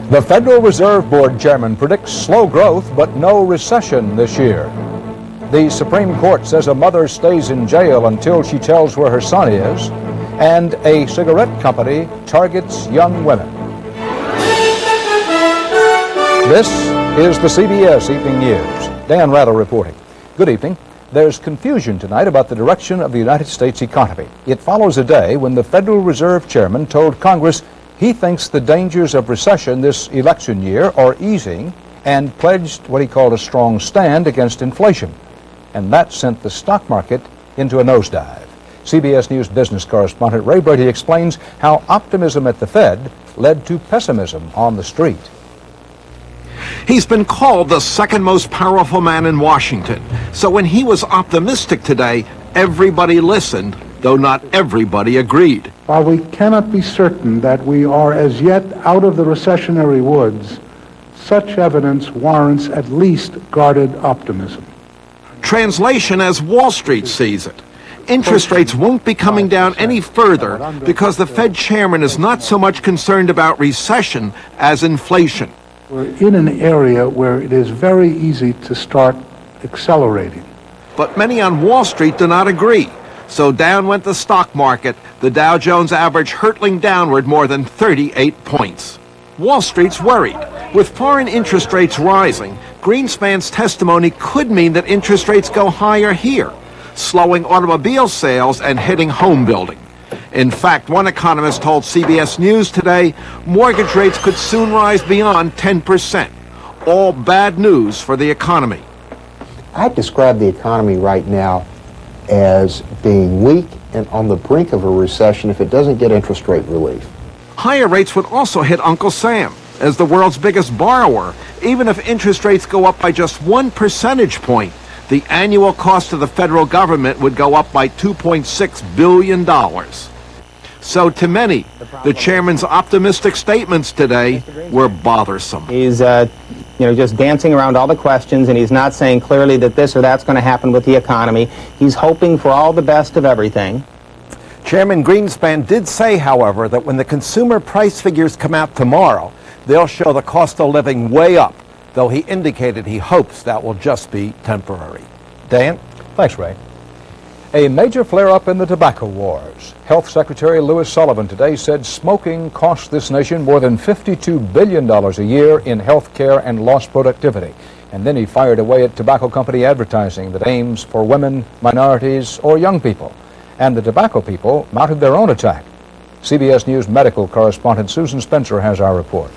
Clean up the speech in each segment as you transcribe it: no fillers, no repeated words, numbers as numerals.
The Federal Reserve Board chairman predicts slow growth but no recession this year. The Supreme Court says a mother stays in jail until she tells where her son is. And a cigarette company targets young women. This is the CBS Evening News. Dan Rather reporting. Good evening. There's confusion tonight about the direction of the United States economy. It follows a day when the Federal Reserve Chairman told Congress he thinks the dangers of recession this election year are easing and pledged what he called a strong stand against inflation. And that sent the stock market into a nosedive. CBS News business correspondent Ray Brady explains how optimism at the Fed led to pessimism on the street. He's been called the second most powerful man in Washington. So when he was optimistic today, everybody listened, though not everybody agreed. While we cannot be certain that we are as yet out of the recessionary woods, such evidence warrants at least guarded optimism. Translation as Wall Street sees it. Interest rates won't be coming down any further because the Fed chairman is not so much concerned about recession as inflation. We're in an area where it is very easy to start accelerating. But many on Wall Street do not agree. So down went the stock market, the Dow Jones average hurtling downward more than 38 points. Wall Street's worried. With foreign interest rates rising, Greenspan's testimony could mean that interest rates go higher here, slowing automobile sales and hitting home building. In fact, one economist told CBS News today mortgage rates could soon rise beyond 10%. All bad news for the economy. I describe the economy right now as being weak and on the brink of a recession if it doesn't get interest rate relief. Higher rates would also hit Uncle Sam. As the world's biggest borrower, even if interest rates go up by just 1 percentage point, the annual cost of the federal government would go up by $2.6 billion. So to many, the chairman's optimistic statements today were bothersome. He's just dancing around all the questions, and he's not saying clearly that this or that's going to happen with the economy. He's hoping for all the best of everything. Chairman Greenspan did say, however, that when the consumer price figures come out tomorrow, they'll show the cost of living way up, though he indicated he hopes that will just be temporary. Dan? Thanks, Ray. A major flare-up in the tobacco wars. Health Secretary Louis Sullivan today said smoking costs this nation more than $52 billion a year in health care and lost productivity. And then he fired away at tobacco company advertising that aims for women, minorities, or young people. And the tobacco people mounted their own attack. CBS News medical correspondent Susan Spencer has our report.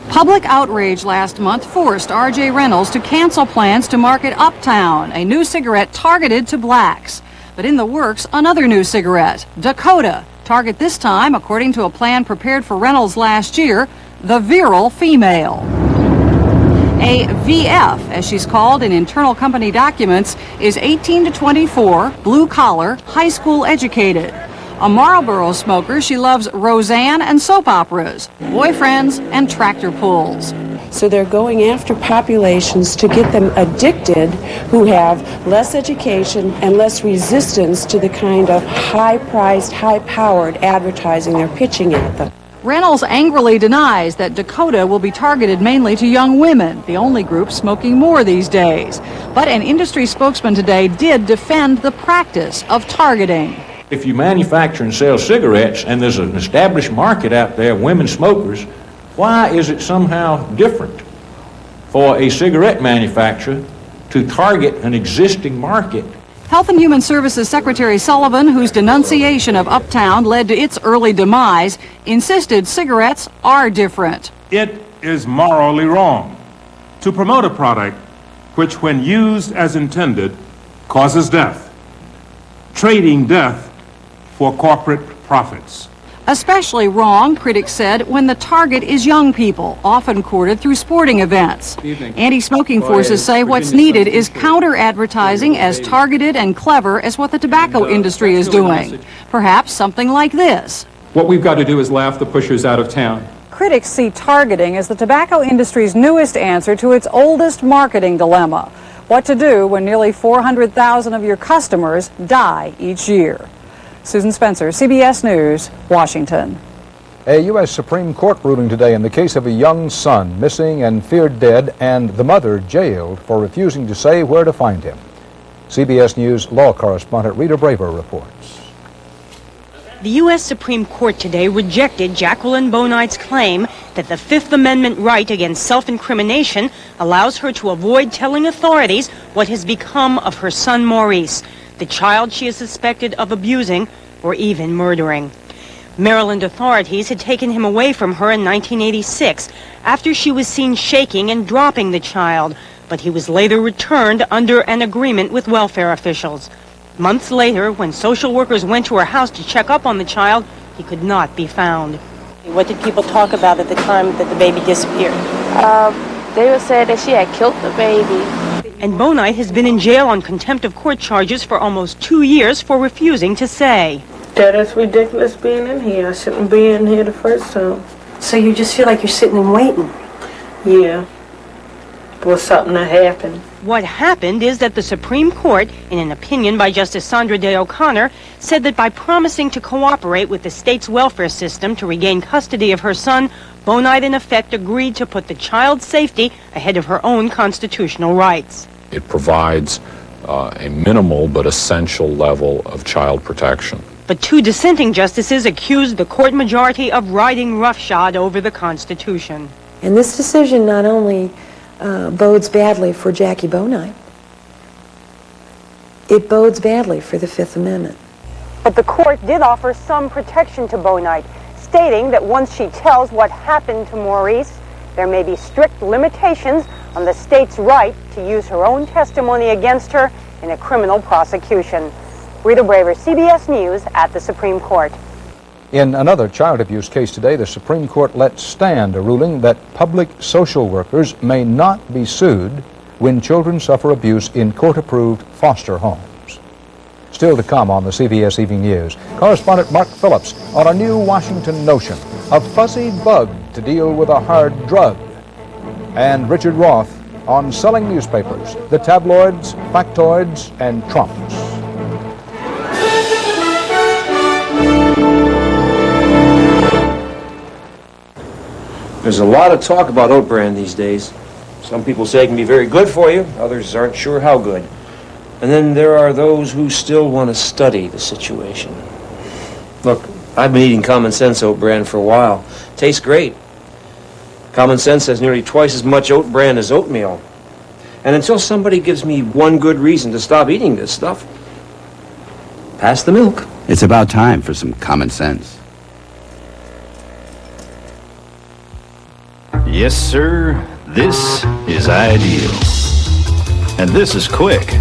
Public outrage last month forced R.J. Reynolds to cancel plans to market Uptown, a new cigarette targeted to blacks. But in the works, another new cigarette, Dakota. Target this time, according to a plan prepared for Reynolds last year, the virile female. A VF, as she's called in internal company documents, is 18 to 24, blue-collar, high school educated. A Marlboro smoker, she loves Roseanne and soap operas, boyfriends, and tractor pulls. So they're going after populations to get them addicted who have less education and less resistance to the kind of high-priced, high-powered advertising they're pitching at them. Reynolds angrily denies that Dakota will be targeted mainly to young women, the only group smoking more these days. But an industry spokesman today did defend the practice of targeting. If you manufacture and sell cigarettes and there's an established market out there of women smokers, why is it somehow different for a cigarette manufacturer to target an existing market? Health and Human Services Secretary Sullivan, whose denunciation of Uptown led to its early demise, insisted cigarettes are different. It is morally wrong to promote a product which, when used as intended, causes death, trading death for corporate profits. Especially wrong, critics said, when the target is young people, often courted through sporting events. Anti-smoking forces say what's needed is counter-advertising as targeted and clever as what the tobacco industry is doing. Perhaps something like this. What we've got to do is laugh the pushers out of town. Critics see targeting as the tobacco industry's newest answer to its oldest marketing dilemma. What to do when nearly 400,000 of your customers die each year. Susan Spencer, CBS News, Washington. A U.S. Supreme Court ruling today in the case of a young son missing and feared dead and the mother jailed for refusing to say where to find him. CBS News law correspondent Rita Braver reports. The U.S. Supreme Court today rejected Jacqueline Bonight's claim that the Fifth Amendment right against self-incrimination allows her to avoid telling authorities what has become of her son Maurice, the child she is suspected of abusing or even murdering. Maryland authorities had taken him away from her in 1986 after she was seen shaking and dropping the child, but he was later returned under an agreement with welfare officials. Months later, when social workers went to her house to check up on the child, he could not be found. What did people talk about at the time that the baby disappeared? They would say that she had killed the baby. And Bonight has been in jail on contempt of court charges for almost 2 years for refusing to say. That is ridiculous being in here. I shouldn't be in here the first time. So you just feel like you're sitting and waiting? Yeah. For something to happen. What happened is that the Supreme Court, in an opinion by Justice Sandra Day O'Connor, said that by promising to cooperate with the state's welfare system to regain custody of her son, Bonight in effect agreed to put the child's safety ahead of her own constitutional rights. It provides a minimal but essential level of child protection. But 2 dissenting justices accused the court majority of riding roughshod over the Constitution. And this decision not only bodes badly for Jackie Bonight, it bodes badly for the Fifth Amendment. But the court did offer some protection to Bonight, stating that once she tells what happened to Maurice, there may be strict limitations on the state's right to use her own testimony against her in a criminal prosecution. Rita Braver, CBS News at the Supreme Court. In another child abuse case today, the Supreme Court let stand a ruling that public social workers may not be sued when children suffer abuse in court-approved foster homes. Still to come on the CBS Evening News, correspondent Mark Phillips on a new Washington notion, a fuzzy bug to deal with a hard drug, and Richard Roth on selling newspapers, the tabloids, factoids, and Trumps. There's a lot of talk about oat bran these days. Some people say it can be very good for you, others aren't sure how good. And then there are those who still want to study the situation. Look, I've been eating Common Sense oat bran for a while. Tastes great. Common Sense has nearly twice as much oat bran as oatmeal. And until somebody gives me one good reason to stop eating this stuff, pass the milk. It's about time for some common sense. Yes, sir, this is ideal. And this is quick.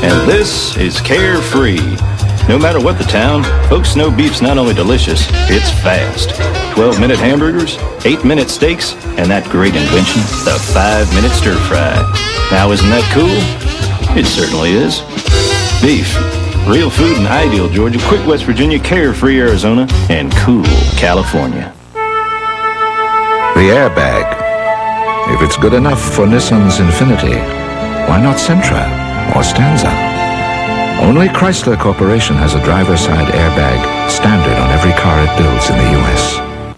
And this is carefree. No matter what the town, folks know beef's not only delicious, it's fast. 12-minute hamburgers, 8-minute steaks, and that great invention, the 5-minute stir fry. Now isn't that cool? It certainly is. Beef. Real food in Ideal, Georgia, Quick, West Virginia, Carefree, Arizona, and Cool, California. The airbag. If it's good enough for Nissan's Infiniti, why not Sentra or Stanza? Only Chrysler Corporation has a driver's side airbag standard on every car it builds in the U.S.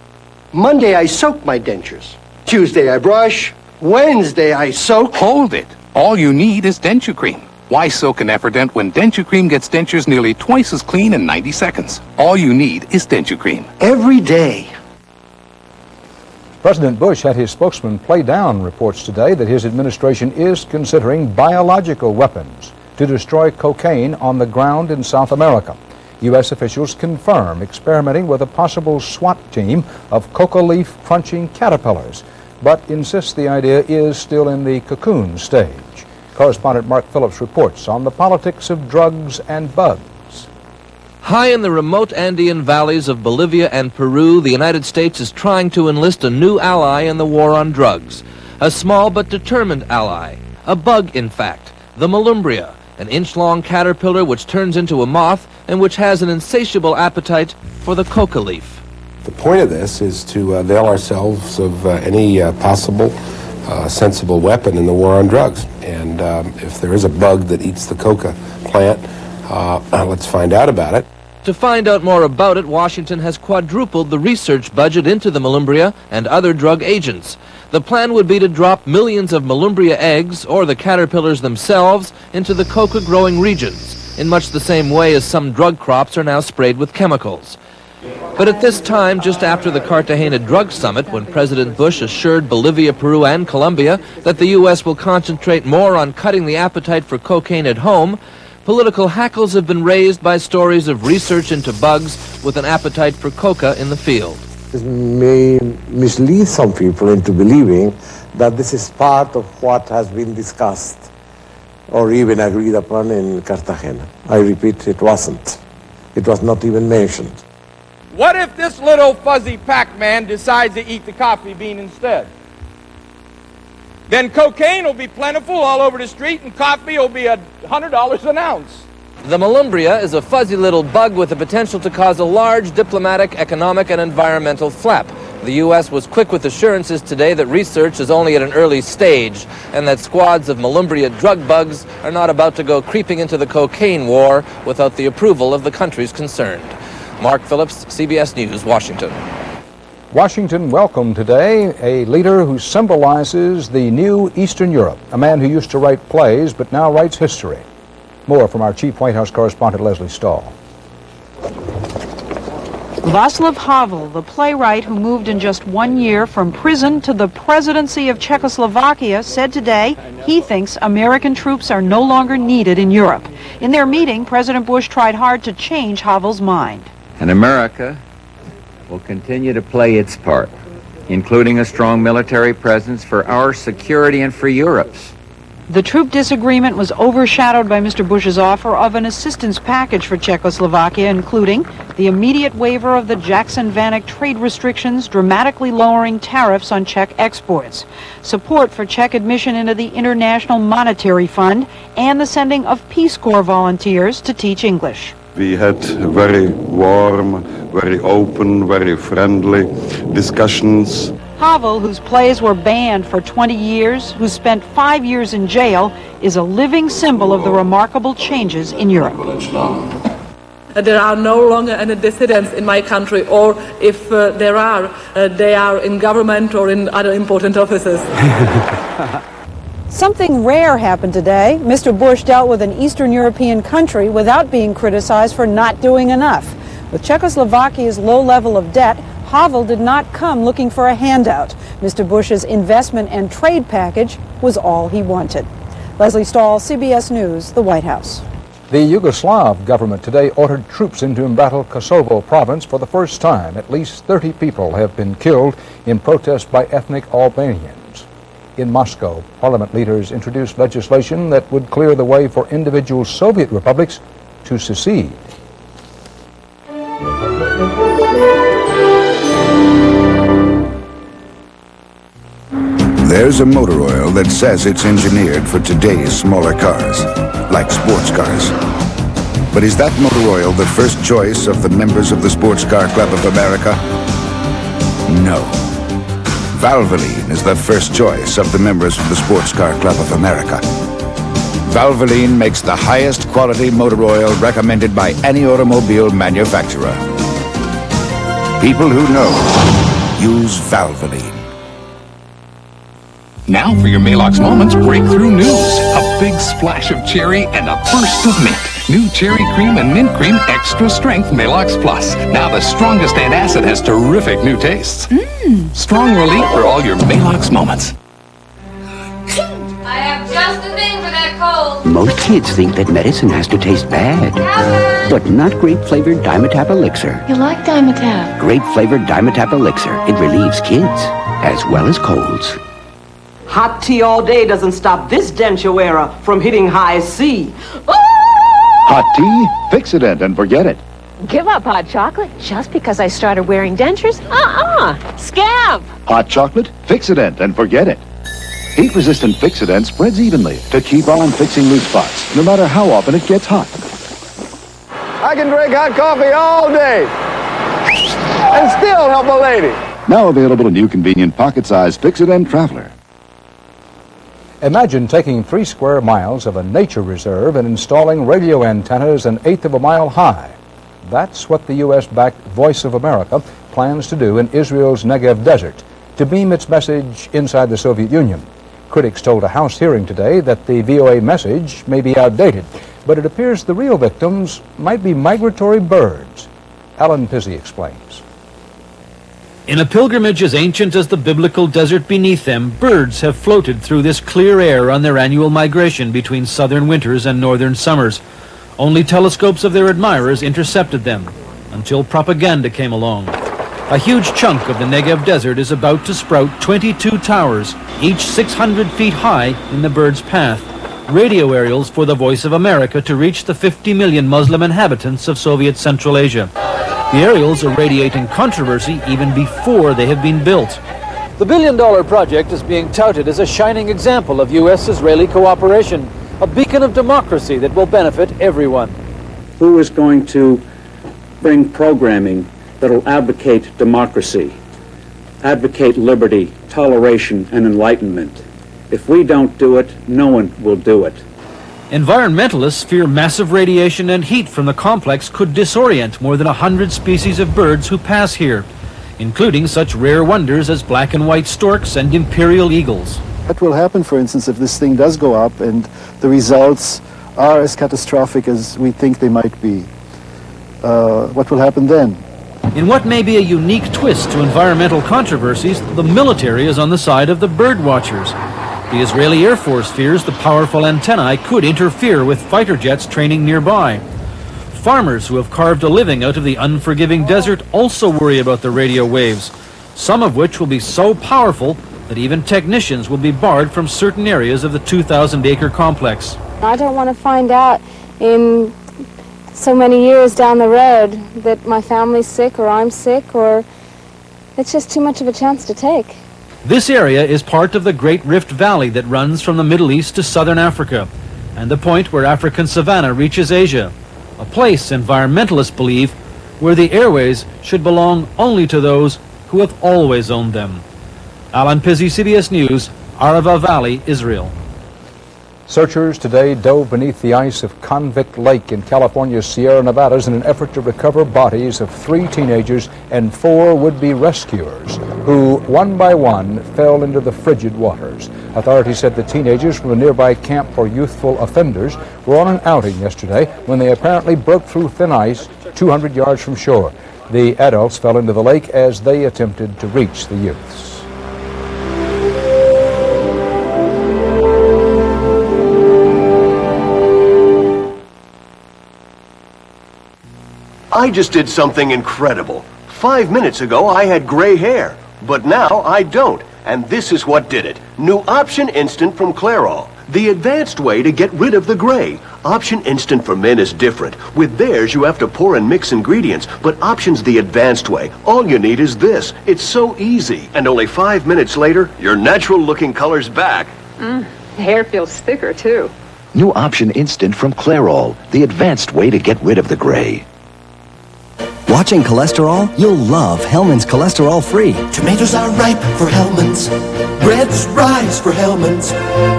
Monday I soak my dentures. Tuesday I brush. Wednesday I soak. Hold it. All you need is Denture Cream. Why soak an Efferdent when Denture Cream gets dentures nearly twice as clean in 90 seconds? All you need is Denture Cream. Every day. President Bush had his spokesman play down reports today that his administration is considering biological weapons to destroy cocaine on the ground in South America. U.S. officials confirm experimenting with a possible SWAT team of coca leaf crunching caterpillars, but insist the idea is still in the cocoon stage. Correspondent Mark Phillips reports on the politics of drugs and bugs. High in the remote Andean valleys of Bolivia and Peru, the United States is trying to enlist a new ally in the war on drugs. A small but determined ally. A bug, in fact, the Malumbria, an inch-long caterpillar which turns into a moth and which has an insatiable appetite for the coca leaf. The point of this is to avail ourselves of any possible sensible weapon in the war on drugs. And if there is a bug that eats the coca plant, let's find out about it. To find out more about it, Washington has quadrupled the research budget into the Malumbria and other drug agents. The plan would be to drop millions of Malumbria eggs, or the caterpillars themselves, into the coca-growing regions, in much the same way as some drug crops are now sprayed with chemicals. But at this time, just after the Cartagena Drug Summit, when President Bush assured Bolivia, Peru, and Colombia that the U.S. will concentrate more on cutting the appetite for cocaine at home, political hackles have been raised by stories of research into bugs with an appetite for coca in the field. This may mislead some people into believing that this is part of what has been discussed or even agreed upon in Cartagena. I repeat, it wasn't. It was not even mentioned. What if this little fuzzy Pac-Man decides to eat the coffee bean instead? Then cocaine will be plentiful all over the street and coffee will be $100 an ounce. The Malumbria is a fuzzy little bug with the potential to cause a large diplomatic, economic, and environmental flap. The U.S. was quick with assurances today that research is only at an early stage and that squads of Malumbria drug bugs are not about to go creeping into the cocaine war without the approval of the countries concerned. Mark Phillips, CBS News, Washington. Washington welcomed today a leader who symbolizes the new Eastern Europe, a man who used to write plays but now writes history. More from our chief White House correspondent, Leslie Stahl. Václav Havel, the playwright who moved in just 1 year from prison to the presidency of Czechoslovakia, said today he thinks American troops are no longer needed in Europe. In their meeting, President Bush tried hard to change Havel's mind. And America will continue to play its part, including a strong military presence for our security and for Europe's. The troop disagreement was overshadowed by Mr. Bush's offer of an assistance package for Czechoslovakia, including the immediate waiver of the Jackson-Vanik trade restrictions, dramatically lowering tariffs on Czech exports, support for Czech admission into the International Monetary Fund, and the sending of Peace Corps volunteers to teach English. We had very warm, very open, very friendly discussions. Havel, whose plays were banned for 20 years, who spent 5 years in jail, is a living symbol of the remarkable changes in Europe. There are no longer any dissidents in my country, or if there are, they are in government or in other important offices. Something rare happened today. Mr. Bush dealt with an Eastern European country without being criticized for not doing enough. With Czechoslovakia's low level of debt, Havel did not come looking for a handout. Mr. Bush's investment and trade package was all he wanted. Leslie Stahl, CBS News, the White House. The Yugoslav government today ordered troops into embattled Kosovo province for the first time. At least 30 people have been killed in protest by ethnic Albanians. In Moscow, parliament leaders introduced legislation that would clear the way for individual Soviet republics to secede. There's a motor oil that says it's engineered for today's smaller cars, like sports cars. But is that motor oil the first choice of the members of the Sports Car Club of America? No. Valvoline is the first choice of the members of the Sports Car Club of America. Valvoline makes the highest quality motor oil recommended by any automobile manufacturer. People who know use Valvoline. Now for your Maalox Moments breakthrough news. A big splash of cherry and a burst of mint. New Cherry Cream and Mint Cream Extra Strength Maalox Plus. Now the strongest antacid has terrific new tastes. Strong relief for all your Maalox Moments. I have just the thing for that cold. Most kids think that medicine has to taste bad. But not grape-flavored Dimetapp Elixir. You like Dimetapp? Grape-flavored Dimetapp Elixir. It relieves kids as well as colds. Hot tea all day doesn't stop this denture wearer from hitting high C. Hot tea? Fixodent and forget it. Give up hot chocolate just because I started wearing dentures? Scab! Hot chocolate? Fixodent and forget it. Heat-resistant Fixodent spreads evenly to keep on fixing loose spots, no matter how often it gets hot. I can drink hot coffee all day and still help a lady. Now available in new convenient pocket-sized Fixodent Traveler. Imagine taking 3 square miles of a nature reserve and installing radio antennas 1/8 of a mile high. That's what the U.S.-backed Voice of America plans to do in Israel's Negev desert, to beam its message inside the Soviet Union. Critics told a House hearing today that the VOA message may be outdated, but it appears the real victims might be migratory birds. Alan Pizzi explains. In a pilgrimage as ancient as the biblical desert beneath them, birds have floated through this clear air on their annual migration between southern winters and northern summers. Only telescopes of their admirers intercepted them, until propaganda came along. A huge chunk of the Negev desert is about to sprout 22 towers, each 600 feet high, in the bird's path. Radio aerials for the Voice of America to reach the 50 million Muslim inhabitants of Soviet Central Asia. The aerials are radiating controversy even before they have been built. The billion-dollar project is being touted as a shining example of U.S.-Israeli cooperation, a beacon of democracy that will benefit everyone. Who is going to bring programming that will advocate democracy, advocate liberty, toleration, and enlightenment? If we don't do it, no one will do it. Environmentalists fear massive radiation and heat from the complex could disorient more than 100 species of birds who pass here, including such rare wonders as black and white storks and imperial eagles. What will happen, for instance, if this thing does go up and the results are as catastrophic as we think they might be? What will happen then? In what may be a unique twist to environmental controversies, the military is on the side of the bird watchers. The Israeli Air Force fears the powerful antennae could interfere with fighter jets training nearby. Farmers who have carved a living out of the unforgiving desert also worry about the radio waves, some of which will be so powerful that even technicians will be barred from certain areas of the 2,000-acre complex. I don't want to find out in so many years down the road that my family's sick or I'm sick, or it's just too much of a chance to take. This area is part of the Great Rift Valley that runs from the Middle East to southern Africa, and the point where African savanna reaches Asia, a place environmentalists believe where the airways should belong only to those who have always owned them. Alan Pizzi, CBS News, Arava Valley, Israel. Searchers today dove beneath the ice of Convict Lake in California's Sierra Nevadas in an effort to recover bodies of 3 teenagers and 4 would-be rescuers who, one by one, fell into the frigid waters. Authorities said the teenagers from a nearby camp for youthful offenders were on an outing yesterday when they apparently broke through thin ice 200 yards from shore. The adults fell into the lake as they attempted to reach the youths. I just did something incredible. 5 minutes ago, I had gray hair, but now I don't. And this is what did it. New Option Instant from Clairol. The advanced way to get rid of the gray. Option Instant for men is different. With theirs, you have to pour and mix ingredients, but Option's the advanced way. All you need is this. It's so easy. And only 5 minutes later, your natural-looking color's back. Hair feels thicker, too. New Option Instant from Clairol, the advanced way to get rid of the gray. Watching cholesterol? You'll love Hellman's Cholesterol Free. Tomatoes are ripe for Hellman's. Breads rise for Hellman's.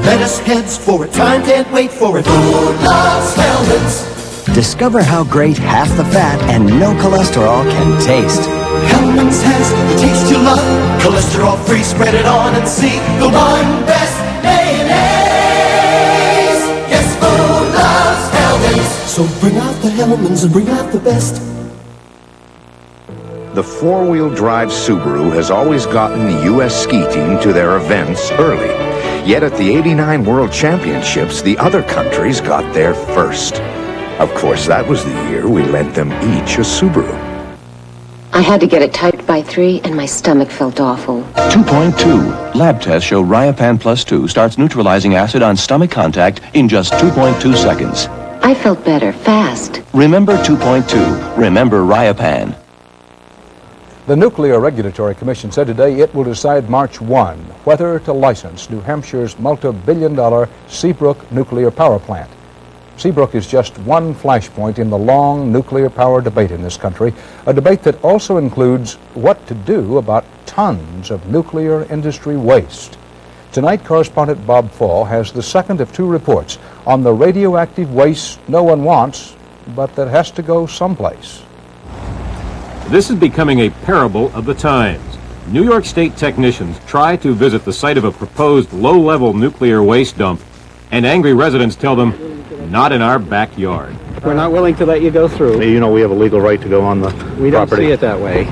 Lettuce heads for it. Time can't wait for it. Who loves Hellman's? Discover how great half the fat and no cholesterol can taste. Hellman's has the taste you love. Cholesterol free, spread it on and see the one best mayonnaise. Yes, food loves Hellman's. So bring out the Hellman's and bring out the best. The four-wheel drive Subaru has always gotten the U.S. ski team to their events early. Yet at the '89 World Championships, the other countries got there first. Of course, that was the year we lent them each a Subaru. I had to get it typed by 3, and my stomach felt awful. 2.2. Lab tests show Riopan Plus 2 starts neutralizing acid on stomach contact in just 2.2 seconds. I felt better, fast. Remember 2.2. Remember Riopan. The Nuclear Regulatory Commission said today it will decide March 1 whether to license New Hampshire's multi-billion-dollar Seabrook nuclear power plant. Seabrook is just one flashpoint in the long nuclear power debate in this country, a debate that also includes what to do about tons of nuclear industry waste. Tonight, correspondent Bob Fall has the second of 2 reports on the radioactive waste no one wants, but that has to go someplace. This is becoming a parable of the times. New York State technicians try to visit the site of a proposed low-level nuclear waste dump, and angry residents tell them, not in our backyard. We're not willing to let you go through. You know we have a legal right to go on the We don't property. see it that way.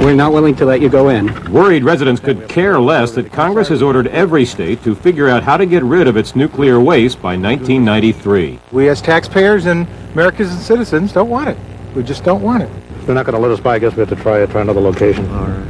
We're not willing to let you go in. Worried residents could care less that Congress has ordered every state to figure out how to get rid of its nuclear waste by 1993. We as taxpayers and Americans and citizens don't want it. We just don't want it. If they're not going to let us by, I guess we have to try another location.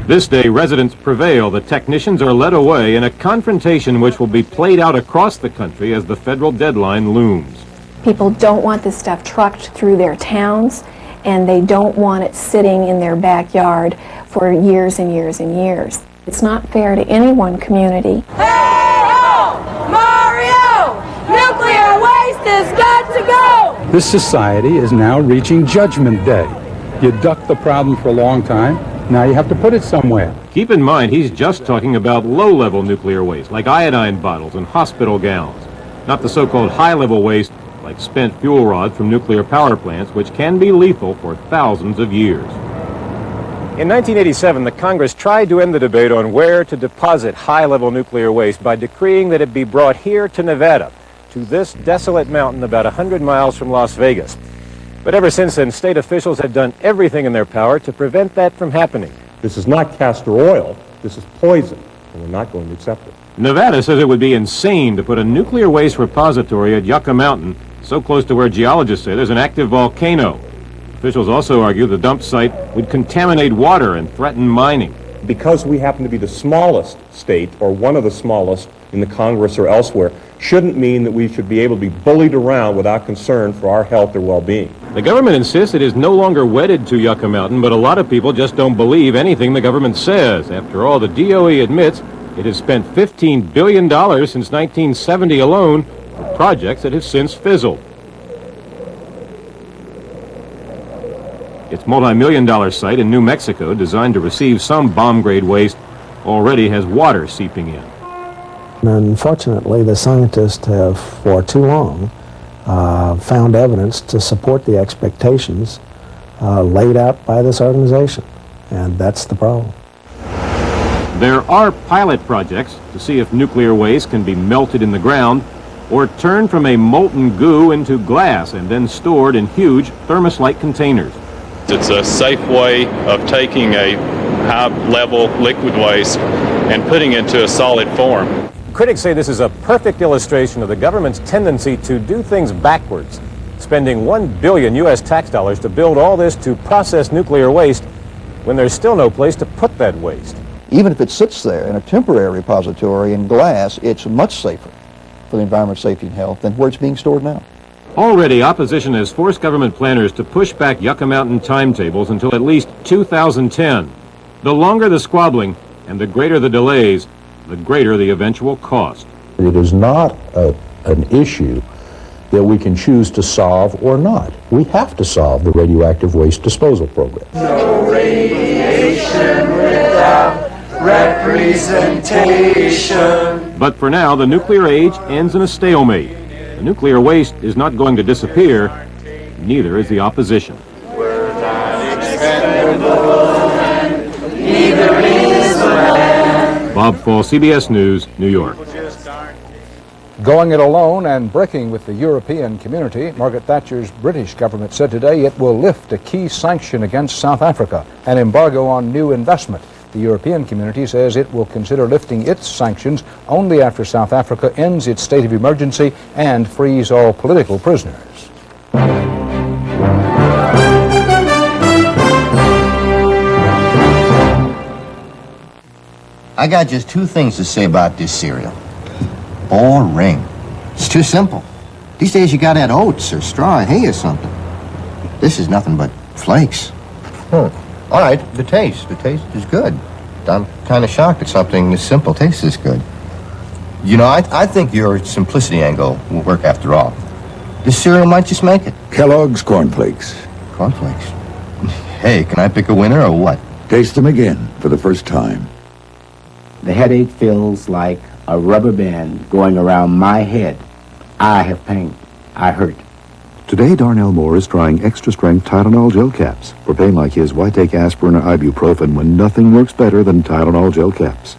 This day, residents prevail. The technicians are led away in a confrontation which will be played out across the country as the federal deadline looms. People don't want this stuff trucked through their towns, and they don't want it sitting in their backyard for years and years and years. It's not fair to any one community. Hey-ho! Mario! Nuclear waste has got to go! This society is now reaching Judgment Day. You ducked the problem for a long time. Now you have to put it somewhere. Keep in mind, he's just talking about low-level nuclear waste, like iodine bottles and hospital gowns, not the so-called high-level waste, like spent fuel rods from nuclear power plants, which can be lethal for thousands of years. In 1987, the Congress tried to end the debate on where to deposit high-level nuclear waste by decreeing that it be brought here to Nevada, to this desolate mountain about 100 miles from Las Vegas. But ever since then, state officials have done everything in their power to prevent that from happening. This is not castor oil. This is poison, and we're not going to accept it. Nevada says it would be insane to put a nuclear waste repository at Yucca Mountain, so close to where geologists say there's an active volcano. Officials also argue the dump site would contaminate water and threaten mining. Because we happen to be the smallest state, or one of the smallest in the Congress or elsewhere, shouldn't mean that we should be able to be bullied around without concern for our health or well-being. The government insists it is no longer wedded to Yucca Mountain, but a lot of people just don't believe anything the government says. After all, the DOE admits it has spent $15 billion since 1970 alone for projects that have since fizzled. Its multi-million-dollar site in New Mexico, designed to receive some bomb-grade waste, already has water seeping in. Unfortunately, the scientists have, for too long, found evidence to support the expectations laid out by this organization, and that's the problem. There are pilot projects to see if nuclear waste can be melted in the ground or turned from a molten goo into glass and then stored in huge thermos-like containers. It's a safe way of taking a high-level liquid waste and putting it into a solid form. Critics say this is a perfect illustration of the government's tendency to do things backwards, spending $1 billion U.S. tax dollars to build all this to process nuclear waste when there's still no place to put that waste. Even if it sits there in a temporary repository in glass, it's much safer for the environment, safety, and health than where it's being stored now. Already, opposition has forced government planners to push back Yucca Mountain timetables until at least 2010. The longer the squabbling and the greater the delays, the greater the eventual cost. It is not an issue that we can choose to solve or not. We have to solve the radioactive waste disposal program. No radiation without representation. But for now, the nuclear age ends in a stalemate. The nuclear waste is not going to disappear, neither is the opposition. We're not expendable, and neither is the land. Bob Fall, CBS News, New York. Going it alone and breaking with the European community, Margaret Thatcher's British government said today it will lift a key sanction against South Africa, an embargo on new investment. The European community says it will consider lifting its sanctions only after South Africa ends its state of emergency and frees all political prisoners. I got just two things to say about this cereal. Boring. It's too simple. These days you gotta add oats or straw or hay or something. This is nothing but flakes. All right, the taste is good. I'm kind of shocked that something this simple tastes this good. You know, I think your simplicity angle will work after all. This cereal might just make it. Kellogg's Corn Flakes. Corn Flakes? Hey, can I pick a winner or what? Taste them again for the first time. The headache feels like a rubber band going around my head. I have pain. I hurt. Today, Darnell Moore is trying extra-strength Tylenol gel caps. For pain like his, why take aspirin or ibuprofen when nothing works better than Tylenol gel caps?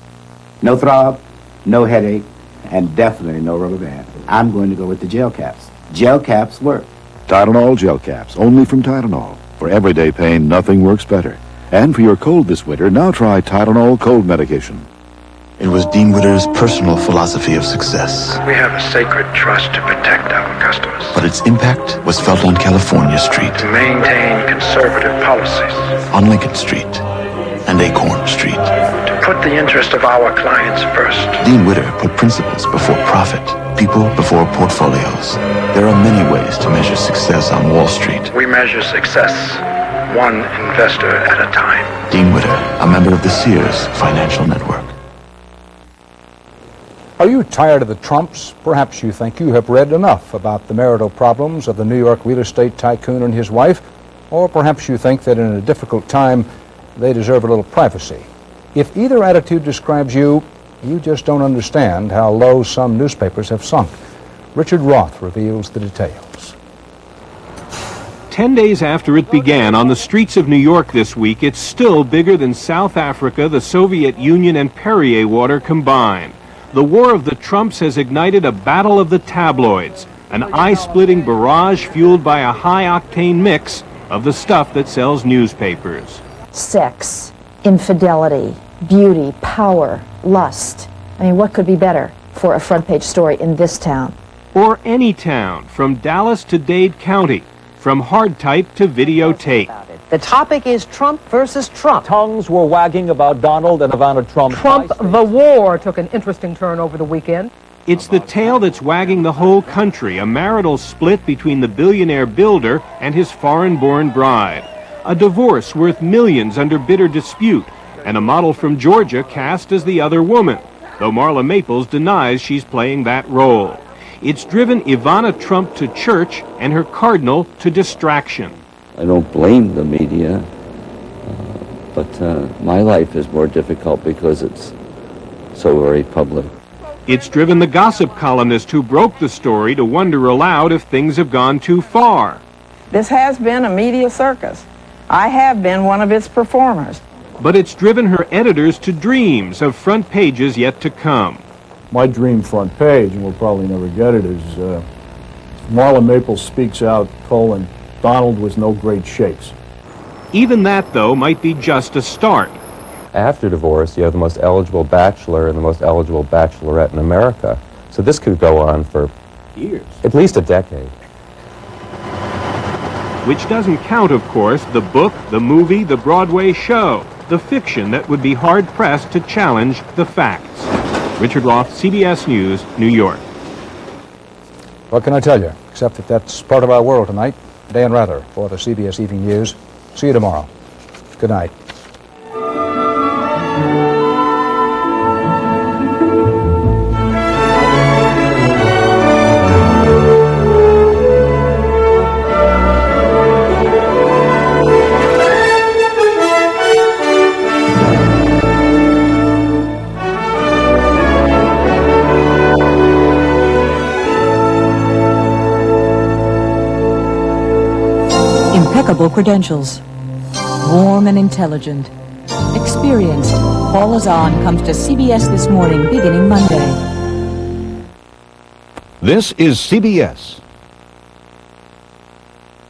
No throb, no headache, and definitely no rubber band. I'm going to go with the gel caps. Gel caps work. Tylenol gel caps, only from Tylenol. For everyday pain, nothing works better. And for your cold this winter, now try Tylenol cold medication. It was Dean Witter's personal philosophy of success. We have a sacred trust to protect our customers. But its impact was felt on California Street, To maintain conservative policies. on Lincoln Street, and Acorn Street. To put the interest of our clients first. Dean Witter put principles before profit, people before portfolios. There are many ways to measure success on Wall Street. We measure success one investor at a time. Dean Witter, a member of the Sears Financial Network. Are you tired of the Trumps? Perhaps you think you have read enough about the marital problems of the New York real estate tycoon and his wife, or perhaps you think that in a difficult time they deserve a little privacy. If either attitude describes you, you just don't understand how low some newspapers have sunk. Richard Roth reveals the details. 10 days after it began on the streets of New York this week, it's still bigger than South Africa, the Soviet Union, and Perrier water combined. The war of the Trumps has ignited a battle of the tabloids, an eye-splitting barrage fueled by a high-octane mix of the stuff that sells newspapers. Sex, infidelity, beauty, power, lust. I mean, what could be better for a front-page story in this town? Or any town, from Dallas to Dade County, from hardtype to videotape. The topic is Trump versus Trump. Tongues were wagging about Donald and Ivana Trump. Trump, the war, took an interesting turn over the weekend. It's the tail that's wagging the whole country, a marital split between the billionaire builder and his foreign-born bride. A divorce worth millions under bitter dispute, and a model from Georgia cast as the other woman, though Marla Maples denies she's playing that role. It's driven Ivana Trump to church and her cardinal to distraction. I don't blame the media, but my life is more difficult because it's so very public. It's driven the gossip columnist who broke the story to wonder aloud if things have gone too far. This has been a media circus. I have been one of its performers. But it's driven her editors to dreams of front pages yet to come. My dream front page, and we'll probably never get it, is Marla Maples speaks out, Donald was no great shakes. Even that, though, might be just a start. After divorce, you have the most eligible bachelor and the most eligible bachelorette in America. So this could go on for years, at least a decade. Which doesn't count, of course, the book, the movie, the Broadway show, the fiction that would be hard-pressed to challenge the facts. Richard Roth, CBS News, New York. What can I tell you, except that that's part of our world tonight. Dan Rather for the CBS Evening News. See you tomorrow. Good night. Impeccable credentials. Warm and intelligent. Experienced. Paul Azan comes to CBS This Morning beginning Monday. This is CBS.